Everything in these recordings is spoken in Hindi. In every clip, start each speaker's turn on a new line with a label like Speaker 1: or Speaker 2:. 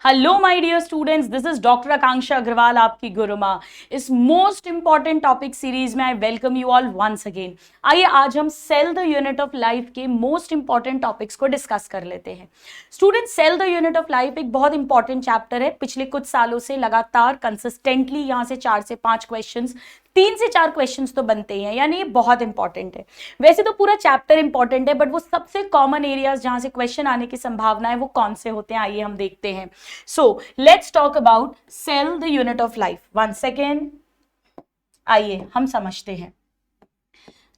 Speaker 1: Hello my dear students, this is doctor Akanksha Agarwal, आपकी गुरु माँ। इस मोस्ट इंपॉर्टेंट टॉपिक सीरीज में I welcome you all once again. आइए आज हम cell the unit of life के मोस्ट इंपॉर्टेंट टॉपिक्स को डिस्कस कर लेते हैं। Students, cell the unit of life एक बहुत इंपॉर्टेंट चैप्टर है। पिछले कुछ सालों से लगातार कंसिस्टेंटली यहाँ से 4 से 5 क्वेश्चंस, 3 से 4 क्वेश्चंस तो बनते ही हैं, यानी ये बहुत इंपॉर्टेंट है। वैसे तो पूरा चैप्टर इंपॉर्टेंट है, बट वो सबसे कॉमन एरियाज जहां से क्वेश्चन आने की संभावना है वो कौन से होते हैं, आइए हम देखते हैं। So let's talk about cell the unit of life. 1 second, आइए हम समझते हैं।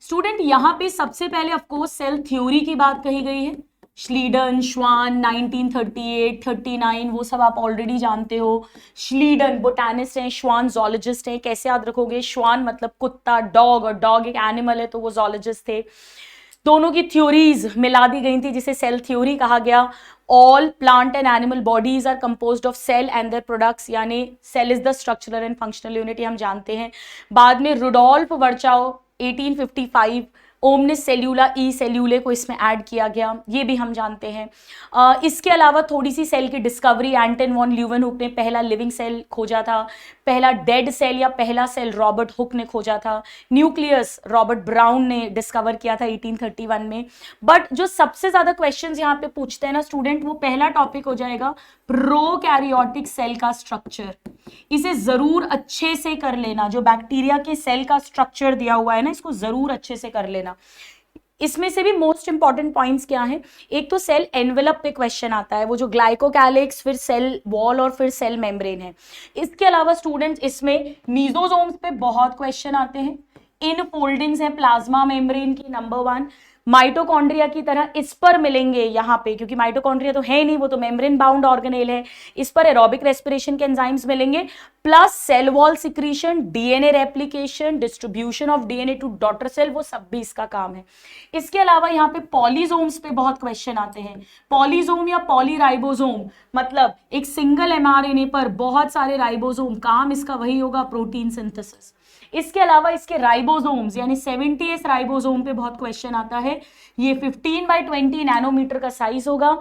Speaker 1: स्टूडेंट, यहां पे सबसे पहले ऑफकोर्स सेल थ्योरी की बात कही गई है। श्लीडन, श्वान, 1938, 39, वो सब आप ऑलरेडी जानते हो। श्लीडन बोटानिस्ट हैं, श्वान जोलॉजिस्ट हैं। कैसे याद रखोगे? श्वान मतलब कुत्ता, डॉग, और डॉग एक एनिमल है तो वो जोलॉजिस्ट थे। दोनों की थ्योरीज मिला दी गई थी जिसे सेल थ्योरी कहा गया। All plant and animal bodies are composed of cell and their products, यानी cell is the structural and functional unit, हम जानते हैं। बाद में रुडोल्फ वर्चाओ 1855 ओमनिस सेल्यूला ई सेल्यूले को इसमें ऐड किया गया, ये भी हम जानते हैं। इसके अलावा थोड़ी सी सेल की डिस्कवरी, एंटन वॉन ल्यूवेनहुक ने पहला लिविंग सेल खोजा था। पहला डेड सेल या पहला सेल रॉबर्ट हुक ने खोजा था। न्यूक्लियस रॉबर्ट ब्राउन ने डिस्कवर किया था 1831 में। बट जो सबसे ज्यादा क्वेश्चंस यहाँ पे पूछते हैं ना स्टूडेंट, वो पहला टॉपिक हो जाएगा प्रोकैरियोटिक सेल का स्ट्रक्चर। इसे जरूर अच्छे से कर लेना, जो बैक्टीरिया के सेल का स्ट्रक्चर दिया हुआ है ना, इसको जरूर अच्छे से कर लेना। इसमें से भी मोस्ट इंपॉर्टेंट पॉइंट्स क्या हैं? एक तो सेल एनवेलप पे क्वेश्चन आता है, वो जो ग्लाइकोकैलिक्स, फिर सेल वॉल और फिर सेल मेम्ब्रेन है। इसके अलावा स्टूडेंट्स इसमें मीजोसोम्स पे बहुत क्वेश्चन आते हैं। इन फोल्डिंग्स है प्लाज्मा मेम्ब्रेन की, नंबर 1। माइटोकॉन्ड्रिया की तरह इस पर मिलेंगे यहाँ पे, क्योंकि माइटोकॉन्ड्रिया तो है नहीं, वो तो मेम्ब्रेन बाउंड ऑर्गेनेल है। इस पर एरोबिक रेस्पिरेशन के एंजाइम्स मिलेंगे, plus cell wall secretion, DNA replication, distribution of DNA to daughter cell, वो सब भी इसका काम है। इसके अलावा यहाँ पे पॉलीजोम्स पे बहुत क्वेश्चन आते हैं। पॉलीजोम या पॉलीराइबोसोम मतलब एक सिंगल एमआरएनए पर बहुत सारे राइबोसोम, काम इसका वही होगा, प्रोटीन सिंथेसिस। इसके अलावा इसके राइबोसोम्स यानी 70s राइबोसोम पे बहुत क्वेश्चन आता है। ये 15/20 नैनोमीटर का साइज होगा।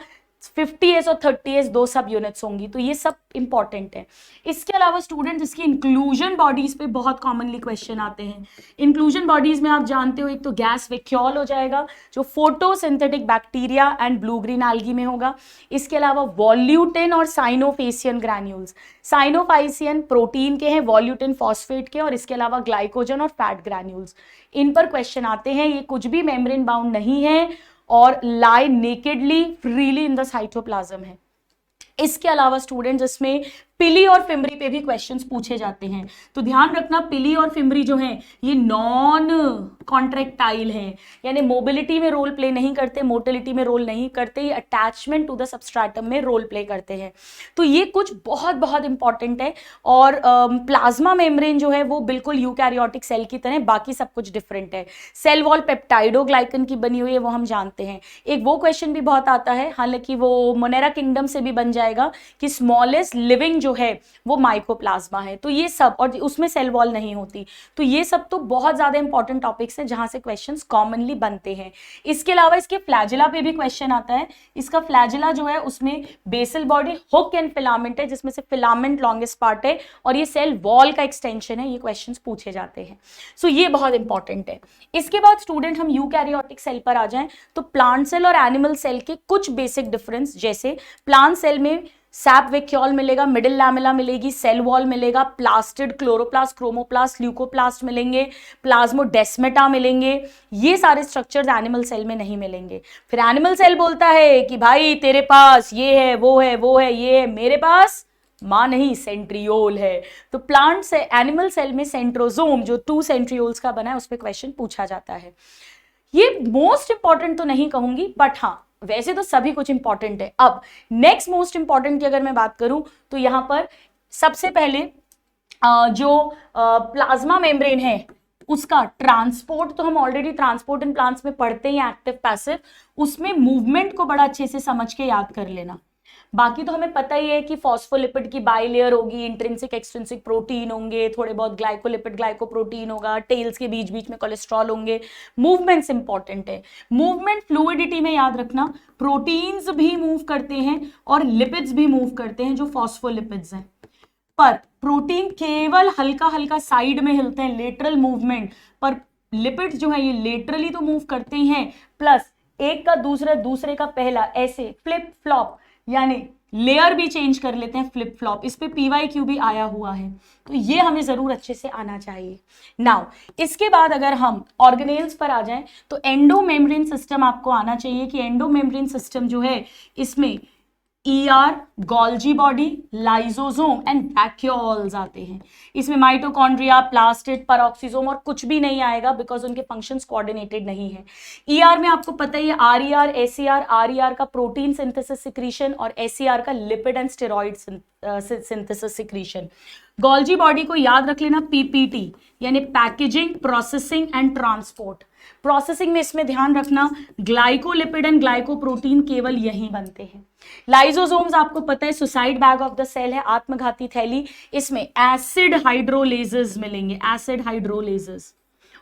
Speaker 1: 50s और 30s दो सब यूनिट्स होंगी, तो ये सब इंपॉर्टेंट है। इसके अलावा स्टूडेंट्स इसकी इंक्लूजन बॉडीज पे बहुत कॉमनली क्वेश्चन आते हैं। इंक्लूजन बॉडीज में आप जानते हो, एक तो गैस वैक्यूल हो जाएगा जो photosynthetic bacteria and blue green algae में होगा। इसके अलावा वॉल्यूटिन और साइनोफेसियन ग्रैन्यूल्स। साइनोफाइसियन प्रोटीन के हैं, वॉल्यूटिन फॉस्फेट के, और इसके अलावा ग्लाइकोजन और फैट ग्रैन्यूल्स, इन पर क्वेश्चन आते हैं। ये कुछ भी मेम्ब्रेन बाउंड नहीं है और लाई नेकेडली फ्रीली इन द साइटोप्लाज्म है। इसके अलावा स्टूडेंट्स इसमें पिली और फिम्बरी पे भी क्वेश्चंस पूछे जाते हैं, तो ध्यान रखना पिली और फिम्बरी जो हैं ये नॉन कॉन्ट्रैक्टाइल हैं, यानी मोबिलिटी में रोल प्ले नहीं करते, मोटिलिटी में रोल नहीं करते, ये अटैचमेंट टू द सबस्ट्रेटम में रोल प्ले करते हैं। तो ये कुछ बहुत बहुत इंपॉर्टेंट है। और प्लाज्मा मेम्ब्रेन जो है वो बिल्कुल यूकैरियोटिक सेल की तरह, बाकी सब कुछ डिफरेंट है। सेल वॉल पेप्टाइडोग्लाइकन की बनी हुई है, वो हम जानते हैं। एक वो क्वेश्चन भी बहुत आता है, हालांकि वो मोनेरा किंगडम से भी बन जाएगा, कि स्मॉलेस्ट लिविंग जो है वो माइकोप्लाज्मा है। तो ये सब, और उसमें सेल वॉल नहीं होती, तो ये सब तो बहुत ज्यादा इंपॉर्टेंट टॉपिक्स हैं जहां से क्वेश्चंस कॉमनली बनते हैं। इसके अलावा इसके फ्लैजिला पे भी क्वेश्चन आता है। इसका फ्लैजिला जो है उसमें basal body, hook and filament है, जिसमें से फिलामेंट लॉन्गेस्ट पार्ट है, और ये सेल वॉल का एक्सटेंशन है। ये क्वेश्चंस पूछे जाते हैं, सो ये बहुत इंपॉर्टेंट है। इसके बाद स्टूडेंट हम यूकैरियोटिक सेल पर आ जाएं, तो प्लांट सेल और एनिमल सेल के कुछ बेसिक डिफरेंस, जैसे प्लांट सेल में सैप वैक्यूल मिलेगा, मिडिल लैमेला मिलेगी, सेल वॉल मिलेगा, प्लास्टिड, क्लोरोप्लास्ट, क्रोमोप्लास्ट, ल्यूकोप्लास्ट मिलेंगे, प्लाज्मोडेस्मेटा मिलेंगे। ये सारे स्ट्रक्चर्स एनिमल सेल में नहीं मिलेंगे। फिर एनिमल सेल बोलता है कि भाई तेरे पास ये है, वो है, वो है, ये है, मेरे पास मां नहीं, सेंट्रियोल है। तो प्लांट से एनिमल सेल में सेंट्रोजोम जो 2 सेंट्रियोल्स का बना है, उस पर क्वेश्चन पूछा जाता है। ये मोस्ट इंपॉर्टेंट तो नहीं कहूंगी, बट हाँ वैसे तो सभी कुछ इंपॉर्टेंट है। अब नेक्स्ट मोस्ट इंपॉर्टेंट की अगर मैं बात करूं, तो यहां पर सबसे पहले जो प्लाज्मा मेम्ब्रेन है उसका ट्रांसपोर्ट, तो हम ऑलरेडी ट्रांसपोर्ट इन प्लांट्स में पढ़ते हैं, एक्टिव पैसिव, उसमें मूवमेंट को बड़ा अच्छे से समझ के याद कर लेना। बाकी तो हमें पता ही है कि फॉस्फोलिपिड की बाइलेयर होगी, इंट्रिंसिक एक्सट्रिंसिक प्रोटीन होंगे, थोड़े बहुत ग्लाइकोलिपिड ग्लाइकोप्रोटीन होगा, टेल्स के बीच बीच में कोलेस्ट्रॉल होंगे। मूवमेंट्स इंपॉर्टेंट है। मूवमेंट फ्लूइडिटी में याद रखना, प्रोटीन्स भी मूव करते हैं और लिपिड्स भी मूव करते हैं जो फॉस्फोलिपिड्स हैं, पर प्रोटीन केवल हल्का हल्का साइड में हिलते हैं, लेटरल मूवमेंट, पर लिपिड्स जो है ये लेटरली तो मूव करते ही हैं, प्लस एक का दूसरा दूसरे का पहला, ऐसे फ्लिप फ्लॉप, यानी लेयर भी चेंज कर लेते हैं, फ्लिप फ्लॉप। इस पे PYQ भी आया हुआ है, तो ये हमें जरूर अच्छे से आना चाहिए। नाउ इसके बाद अगर हम ऑर्गेनेल्स पर आ जाएं तो एंडोमेम्ब्रेन सिस्टम आपको आना चाहिए कि एंडोमेम्ब्रेन सिस्टम जो है इसमें ER, Golgi body, lysosome and vacuoles आते हैं। इसमें माइटोकॉन्ड्रिया, प्लास्टिड, पेरोक्सिसोम और कुछ भी नहीं आएगा, बिकॉज उनके फंक्शंस कोऑर्डिनेटेड नहीं है। ER में आपको पता ही है RER, SER, RER का प्रोटीन सिंथेसिस सिक्रीशन और SER का lipid and steroid synthesis secretion. Golgi body को याद रख लेना, PPT यानी packaging, processing and transport. Processing में इसमें ध्यान रखना, ग्लाइकोलिपिड एंड ग्लाइकोप्रोटीन केवल यहीं बनते हैं। लाइसोसोम्स आपको पता है suicide bag of the cell है, आत्मघाती थैली। इसमें एसिड हाइड्रोलेजेस मिलेंगे, एसिड हाइड्रोलेजेस,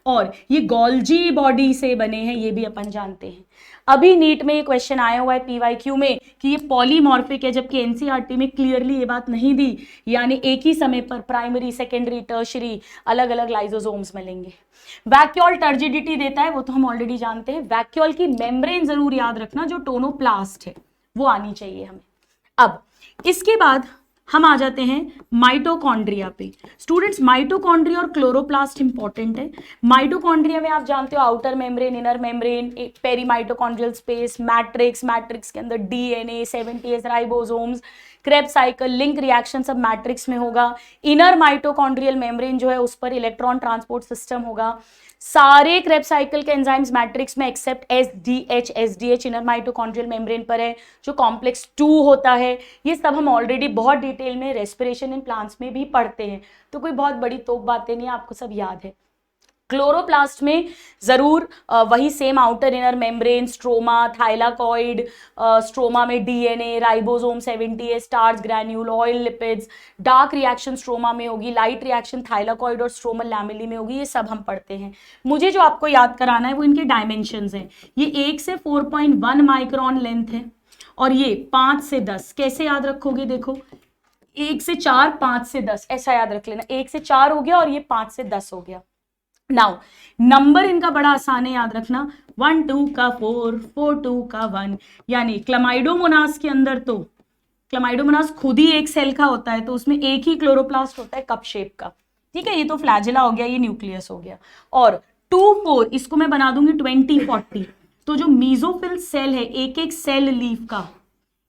Speaker 1: और ये गोल्जी बॉडी से बने हैं, ये भी अपन जानते हैं। अभी नीट में ये क्वेश्चन आया हुआ है PYQ में कि ये पॉलीमॉर्फिक है, जबकि NCERT में क्लियरली ये बात नहीं दी, यानी एक ही समय पर प्राइमरी, सेकेंडरी, टर्शरी अलग अलग लाइसोसोम्स मिलेंगे। वैक्यूल टर्जिडिटी देता है, वो तो हम ऑलरेडी जानते हैं। वैक्यूल की मेम्ब्रेन जरूर याद रखना, जो टोनोप्लास्ट है वो आनी चाहिए हमें। अब इसके बाद हम आ जाते हैं माइटोकॉन्ड्रिया पे। स्टूडेंट्स, माइटोकॉन्ड्रिया और क्लोरोप्लास्ट इंपॉर्टेंट है। माइटोकॉन्ड्रिया में आप जानते हो outer membrane, inner membrane, peri mitochondrial space, matrix, matrix के अंदर DNA, 70S ribosomes, Krebs cycle, link reaction सब मैट्रिक्स में होगा। इनर माइटोकॉन्ड्रियल मेम्ब्रेन जो है उस पर इलेक्ट्रॉन ट्रांसपोर्ट सिस्टम होगा। सारे क्रेब्स साइकिल के एंजाइम्स मैट्रिक्स में except SDH inner mitochondrial membrane पर है, जो कॉम्प्लेक्स 2 होता है। ये सब हम ऑलरेडी बहुत डिटेल में रेस्पिरेशन इन प्लांट्स में भी पढ़ते हैं, तो कोई बहुत बड़ी तोप बातें नहीं, आपको सब याद है। क्लोरोप्लास्ट में जरूर वही same outer inner membrane, stroma, thylakoid, stroma में DNA, ribosome, 70S, starch granule, oil, lipids. Dark reaction stroma में होगी, लाइट रिएक्शन थाइलाकॉइड और स्ट्रोमल लैमेली में होगी, ये सब हम पढ़ते हैं। मुझे जो आपको याद कराना है वो इनके डायमेंशंस हैं। ये 1 से 4.1 माइक्रोन लेंथ है और ये 5 से 10। कैसे याद रखोगे, देखो 1 से 4, 5 से 10, ऐसा याद रख लेना। 1 से 4 हो गया और ये 5 से 10 हो गया। नाउ नंबर इनका बड़ा आसान है याद रखना, 1 2 का 4, 4 2 का 1, यानी क्लमाइडोमोनास के अंदर तो क्लमाइडोमोनास खुद ही एक सेल का होता है, तो उसमें एक ही क्लोरोप्लास्ट होता है कप शेप का, ठीक है। ये तो फ्लैजेला हो गया, ये न्यूक्लियस हो गया। और 2 4 इसको मैं बना दूंगी 20 40, तो जो मीजोफिल सेल है, एक एक सेल लीफ का,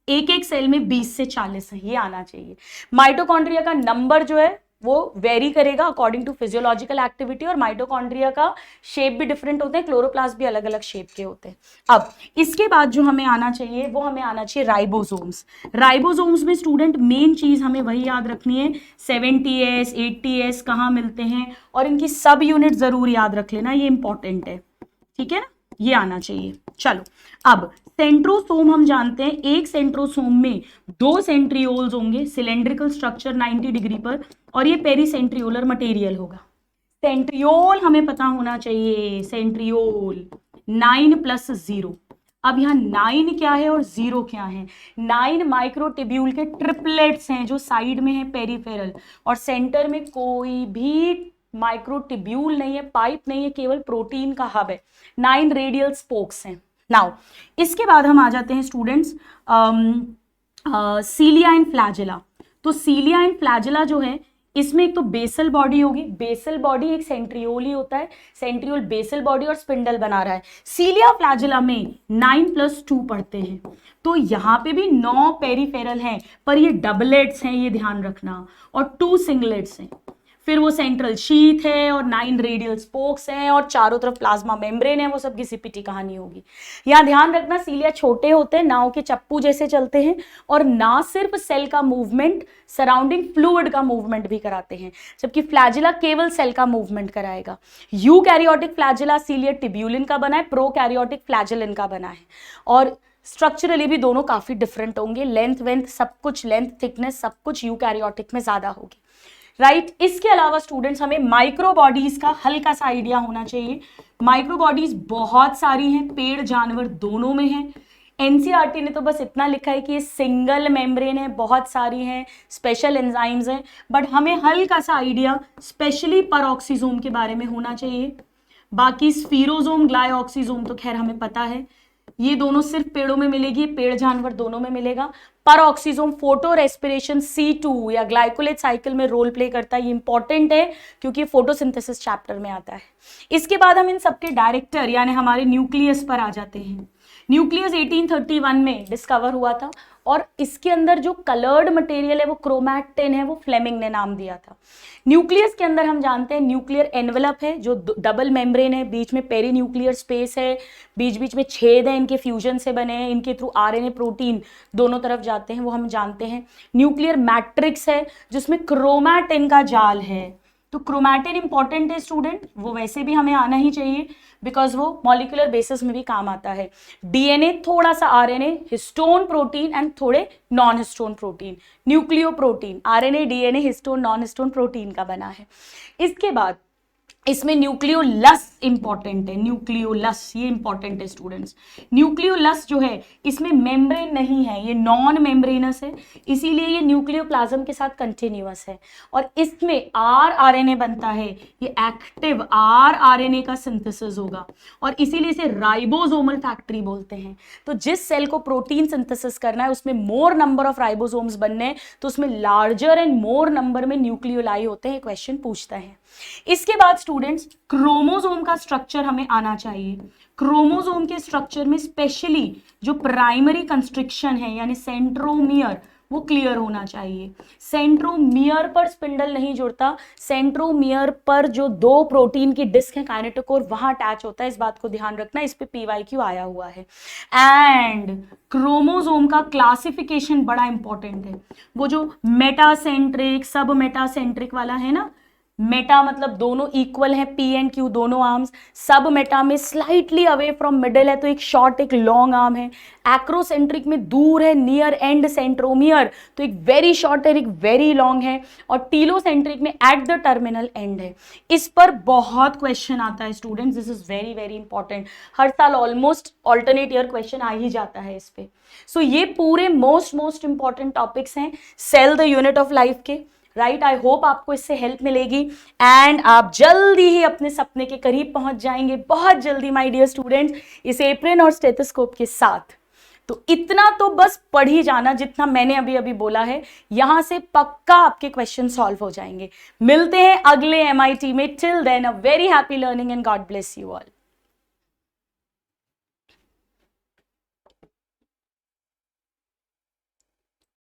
Speaker 1: एक एक सेल में 20 से 40 है, ये आना चाहिए। माइटोकॉन्ड्रिया का नंबर जो है वो वेरी करेगा अकॉर्डिंग टू फिजियोलॉजिकल एक्टिविटी, और माइटोकॉन्ड्रिया का शेप भी डिफरेंट होते हैं, क्लोरोप्लास्ट भी अलग अलग शेप के होते हैं। अब इसके बाद जो हमें आना चाहिए वो हमें आना चाहिए राइबोसोम्स। राइबोसोम्स में स्टूडेंट मेन चीज हमें वही याद रखनी है, 70S 80S कहाँ मिलते हैं, और इनकी सब यूनिट जरूर याद रख लेना, ये इंपॉर्टेंट है, ठीक है ना, ये आना चाहिए। चलो अब सेंट्रोसोम हम जानते हैं, एक सेंट्रोसोम में 2 सेंट्रियोल्स होंगे, सिलेंड्रिकल स्ट्रक्चर 90 डिग्री पर, और ये पेरीसेंट्रियोलर मटेरियल होगा। सेंट्रियोल हमें पता होना चाहिए, सेंट्रियोल 9 + 0। अब यहाँ 9 क्या है और 0 क्या है? 9 माइक्रोट्यूब्यूल के ट्रिपलेट्स हैं जो साइड में है पेरिफेरल, और सेंटर में कोई भी माइक्रोट्यूब्यूल नहीं है, पाइप नहीं है, केवल प्रोटीन का हब है। 9 रेडियल स्पोक्स हैं। नाउ इसके बाद हम आ जाते हैं स्टूडेंट्स सीलिया एंड फ्लैजेला। तो सीलिया एंड फ्लैजेला जो है, इसमें एक तो बेसल बॉडी होगी, बेसल बॉडी एक सेंट्रियोल ही होता है, सेंट्रियोल बेसल बॉडी और स्पिंडल बना रहा है। सीलिया फ्लैजेला में 9 + 2 पढ़ते हैं, तो यहाँ पे भी 9 पेरिफेरल हैं, पर ये डबलेट्स हैं, ये ध्यान रखना, और 2 सिंगलेट्स हैं। फिर वो सेंट्रल शीथ है और 9 रेडियल स्पोक्स हैं और चारों तरफ प्लाज्मा मेम्ब्रेन है, वो सब घिसी पिटी कहानी होगी। यहाँ ध्यान रखना, सीलिया छोटे होते हैं, नाव के चप्पू जैसे चलते हैं, और ना सिर्फ सेल का मूवमेंट, सराउंडिंग फ्लूइड का मूवमेंट भी कराते हैं, जबकि फ्लैजिला केवल सेल का मूवमेंट कराएगा। यूकैरियोटिक फ्लैजिला सीलिया टिब्यूलिन का बना है, प्रोकैरियोटिक फ्लैजिलिन का बना है। और स्ट्रक्चरली भी दोनों काफी डिफरेंट होंगे, लेंथ वेंथ सब कुछ, लेंथ थिकनेस सब कुछ यूकैरियोटिक में ज्यादा होगी, राइट। इसके अलावा स्टूडेंट्स हमें माइक्रो बॉडीज का हल्का सा आइडिया होना चाहिए। माइक्रो बॉडीज बहुत सारी हैं, पेड़ जानवर दोनों में हैं। एनसीईआरटी ने तो बस इतना लिखा है कि ये सिंगल मेम्ब्रेन है, बहुत सारी हैं, स्पेशल एंजाइम्स हैं, बट हमें हल्का सा आइडिया स्पेशली परऑक्सीजोम के बारे में होना चाहिए। बाकी स्फीरोजोम, ग्लाइऑक्सीजोम तो खैर हमें पता है, ये दोनों सिर्फ पेड़ों में मिलेगी, पेड़ जानवर दोनों में मिलेगा। परऑक्सीजोम फोटो रेस्पिरेशन C2 या ग्लाइकोलेट साइकिल में रोल प्ले करता है, ये इंपॉर्टेंट है क्योंकि फोटोसिंथेसिस चैप्टर में आता है। इसके बाद हम इन सबके डायरेक्टर यानी हमारे न्यूक्लियस पर आ जाते हैं। न्यूक्लियस 1831 में डिस्कवर हुआ था और इसके अंदर जो कलर्ड मटेरियल है वो क्रोमैटिन है, वो फ्लेमिंग ने नाम दिया था। न्यूक्लियस के अंदर हम जानते हैं न्यूक्लियर एनवेलप है जो डबल मेम्ब्रेन है, बीच में पेरी न्यूक्लियर स्पेस है, बीच बीच में छेद है, इनके फ्यूजन से बने हैं, इनके थ्रू आरएनए प्रोटीन दोनों तरफ जाते हैं, वो हम जानते हैं। न्यूक्लियर मैट्रिक्स है जिसमें क्रोमैटिन का जाल है। तो क्रोमैटिन इंपॉर्टेंट है स्टूडेंट, वो वैसे भी हमें आना ही चाहिए बिकॉज वो मॉलिक्यूलर बेसिस में भी काम आता है। डीएनए, थोड़ा सा आरएनए, हिस्टोन प्रोटीन एंड थोड़े non histone protein, nucleo protein, RNA, DNA, histone, non histone protein का बना है। इसके बाद इसमें न्यूक्लियोलस इंपॉर्टेंट है, न्यूक्लियोलस ये इंपॉर्टेंट है स्टूडेंट्स। न्यूक्लियोलस जो है इसमें मेम्ब्रेन नहीं है, ये नॉन मेम्ब्रेनस है, इसीलिए ये न्यूक्लियोप्लाज्म के साथ कंटिन्यूअस है और इसमें आरएनए बनता है, ये एक्टिव आरएनए का सिंथेसिस होगा और इसीलिए इसे राइबोसोमल फैक्ट्री बोलते हैं। तो जिस सेल को प्रोटीन सिंथेसिस करना है उसमें मोर नंबर ऑफ राइबोसोम्स बनने हैं, तो उसमें लार्जर एंड मोर नंबर में न्यूक्लियोलाई होते हैं, क्वेश्चन पूछता है। इसके बाद स्टूडेंट्स क्रोमोसोम का स्ट्रक्चर हमें आना चाहिए। क्रोमोसोम के स्ट्रक्चर में स्पेशली जो प्राइमरी कंस्ट्रिक्शन है यानी सेंट्रोमियर वो क्लियर होना चाहिए। सेंट्रोमियर पर स्पिंडल नहीं जुड़ता, सेंट्रोमियर पर जो दो प्रोटीन की डिस्क है काइनेटोकोर वहां अटैच होता है, इस बात को ध्यान रखना, इस पे PYQ आया हुआ है। एंड क्रोमोसोम का क्लासिफिकेशन बड़ा इंपॉर्टेंट है, वो जो मेटासेंट्रिक सब मेटासेंट्रिक वाला है ना, मेटा मतलब दोनों इक्वल है, P एंड Q दोनों आर्म्स, सब मेटा में स्लाइटली अवे फ्रॉम मिडिल है तो एक शॉर्ट एक लॉन्ग आर्म है, एक्रोसेंट्रिक में दूर है नियर एंड सेंट्रोमियर तो एक वेरी शॉर्ट है एक वेरी लॉन्ग है, और टीलोसेंट्रिक में एट द टर्मिनल एंड है। इस पर बहुत क्वेश्चन आता है students, this is very very important, हर साल ऑलमोस्ट ऑल्टरनेट ईयर क्वेश्चन आ ही जाता है इस पे। सो ये पूरे मोस्ट इंपॉर्टेंट टॉपिक्स हैं cell the unit of life के, राइट। आई होप आपको इससे हेल्प मिलेगी एंड आप जल्दी ही अपने सपने के करीब पहुंच जाएंगे, बहुत जल्दी माय डियर स्टूडेंट्स, इस एप्रिन और स्टेथोस्कोप के साथ। तो इतना तो बस पढ़ ही जाना जितना मैंने अभी अभी बोला है, यहां से पक्का आपके क्वेश्चन सॉल्व हो जाएंगे। मिलते हैं अगले MIT में, till then a very happy learning and God bless you all.